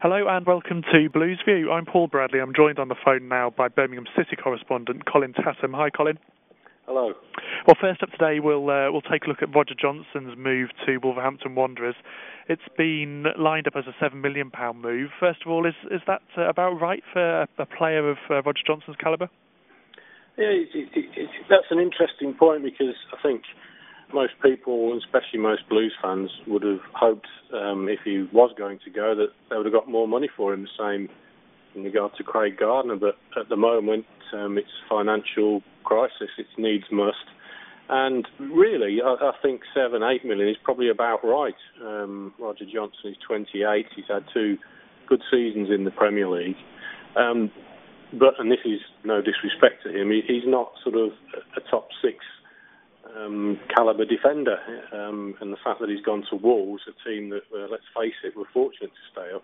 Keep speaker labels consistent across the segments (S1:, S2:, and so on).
S1: Hello and welcome to Blues View. I'm Paul Bradley. I'm joined on the phone now by Birmingham City correspondent Colin Tassam. Hi, Colin.
S2: Hello.
S1: Well, first up today, we'll take a look at Roger Johnson's move to Wolverhampton Wanderers. It's been lined up as a £7 million move. First of all, is that about right for a player of Roger Johnson's calibre?
S2: Yeah, that's an interesting point because I think most people, especially most Blues fans, would have hoped if he was going to go that they would have got more money for him, the same in regard to Craig Gardner. But at the moment, it's financial crisis, it's needs must. And really, I think 7-8 million is probably about right. Roger Johnson is 28, he's had 2 good seasons in the Premier League. And this is no disrespect to him, he's not sort of a top 6 calibre defender, and the fact that he's gone to Wolves, a team that, let's face it, were fortunate to stay up,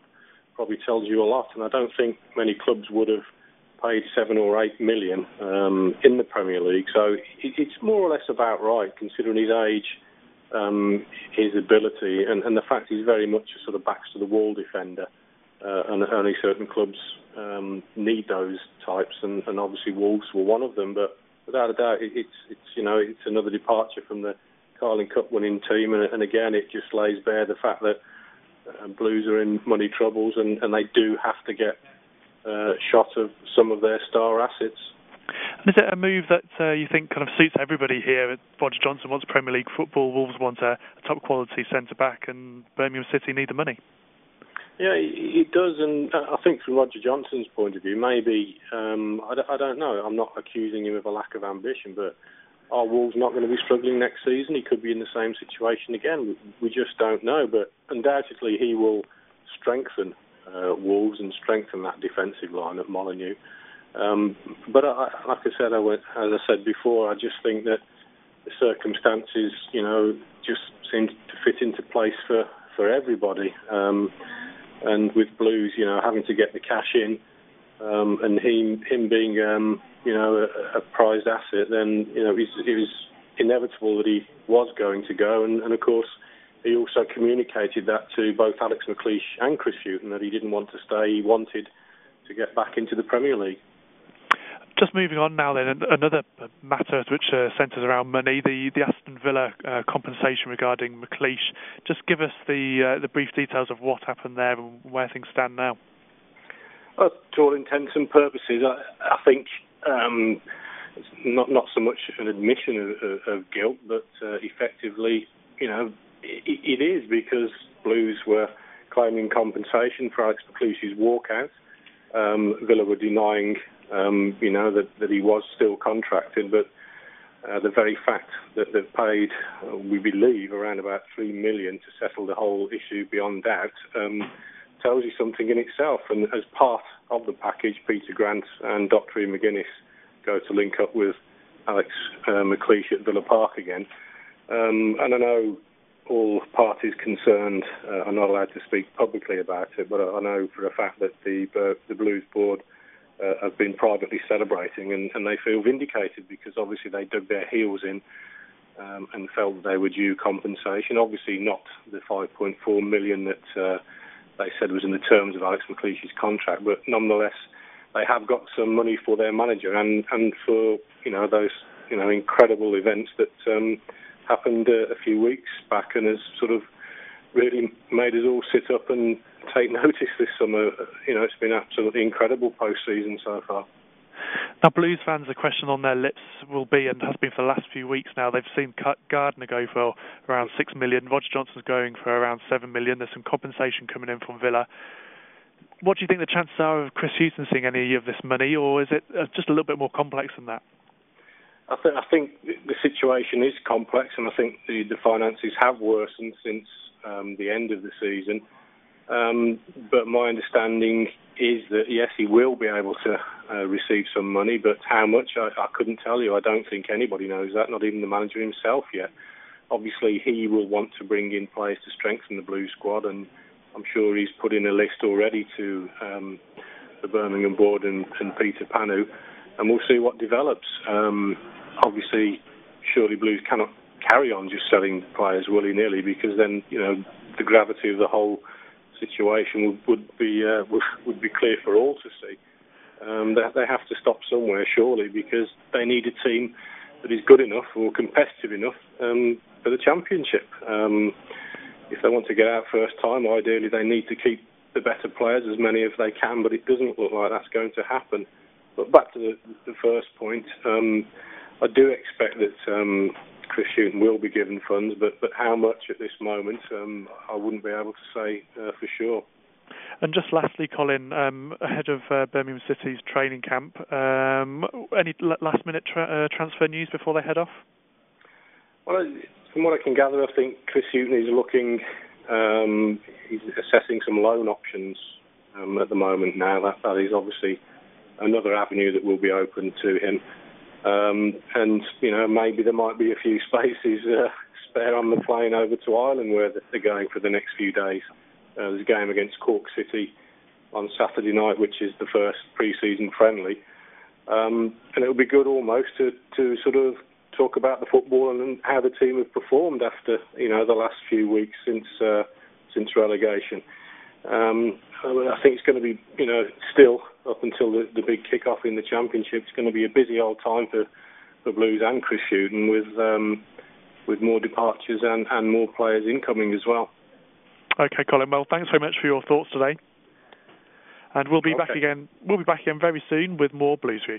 S2: probably tells you a lot. And I don't think many clubs would have paid 7 or 8 million in the Premier League. So it's more or less about right, considering his age, his ability, and the fact he's very much a sort of backs to the wall defender. And only certain clubs need those types, and obviously Wolves were one of them. But without a doubt, it's another departure from the Carling Cup winning team, and again, it just lays bare the fact that Blues are in money troubles, and they do have to get shot of some of their star assets.
S1: And is it a move that you think kind of suits everybody here? Roger Johnson wants Premier League football, Wolves want a top quality centre back, and Birmingham City need the money. Yeah,
S2: it does, and I think from Roger Johnson's point of view, maybe, I don't know, I'm not accusing him of a lack of ambition, but are Wolves not going to be struggling next season? He could be in the same situation again. We just don't know, but undoubtedly he will strengthen Wolves and strengthen that defensive line at Molineux. But like I said, as I said before, I just think that the circumstances, just seem to fit into place for everybody. And with Blues, having to get the cash in, and him being, a prized asset, then, it was inevitable that he was going to go. And of course, he also communicated that to both Alex McLeish and Chris Hughton, that he didn't want to stay, he wanted to get back into the Premier League.
S1: Just moving on now then, another matter which centres around money, the Aston Villa compensation regarding McLeish. Just give us the brief details of what happened there and where things stand now.
S2: Well, to all intents and purposes, I think it's not so much an admission of guilt, but effectively, it is, because Blues were claiming compensation for Alex McLeish's walkout. Villa were denying that he was still contracted, but the very fact that they've paid, we believe, around about $3 million to settle the whole issue beyond doubt, tells you something in itself. And as part of the package, Peter Grant and Dr. Ian McGuinness go to link up with Alex McLeish at Villa Park again. And I know all parties concerned are not allowed to speak publicly about it, but I know for a fact that the Blues board have been privately celebrating, and they feel vindicated because obviously they dug their heels in and felt that they were due compensation. Obviously not the $5.4 million that they said was in the terms of Alex McLeish's contract, but nonetheless they have got some money for their manager and for those incredible events that happened a few weeks back, and has sort of really made us all sit up and take notice this summer. It's been absolutely incredible post-season so far.
S1: Now, Blues fans, the question on their lips will be, and has been for the last few weeks now, they've seen Gardner go for around $6 million, Roger Johnson's going for around $7 million, there's some compensation coming in from Villa. What do you think the chances are of Chris Hughton seeing any of this money, or is it just a little bit more complex than that?
S2: I think the situation is complex, and I think the finances have worsened since the end of the season. But my understanding is that, yes, he will be able to receive some money, but how much, I couldn't tell you. I don't think anybody knows that, not even the manager himself yet. Obviously, he will want to bring in players to strengthen the Blues squad, and I'm sure he's put in a list already to the Birmingham board and Peter Panu, and we'll see what develops. Obviously, surely Blues cannot carry on just selling players willy-nilly, because then, the gravity of the whole situation would be clear for all to see. They have to stop somewhere, surely, because they need a team that is good enough or competitive enough for the championship. If they want to get out first time, ideally they need to keep the better players, as many as they can, but it doesn't look like that's going to happen. But back to the first point, I do expect that Chris Hughton will be given funds, but how much at this moment, I wouldn't be able to say for sure.
S1: And just lastly, Colin, ahead of Birmingham City's training camp, any last-minute transfer news before they head off? Well,
S2: from what I can gather, I think Chris Hughton is looking, he's assessing some loan options at the moment now. That is obviously another avenue that will be open to him. And, maybe there might be a few spaces spare on the plane over to Ireland where they're going for the next few days. There's a game against Cork City on Saturday night, which is the first pre-season friendly. And it would be good almost to sort of talk about the football and how the team have performed after, the last few weeks since relegation. I think it's going to be, still up until the big kick-off in the Championship, it's going to be a busy old time for Blues and Chris Hughton with more departures and more players incoming as well.
S1: Okay, Colin. Well, thanks very much for your thoughts today, and we'll be back again. We'll be back again very soon with more Blues View.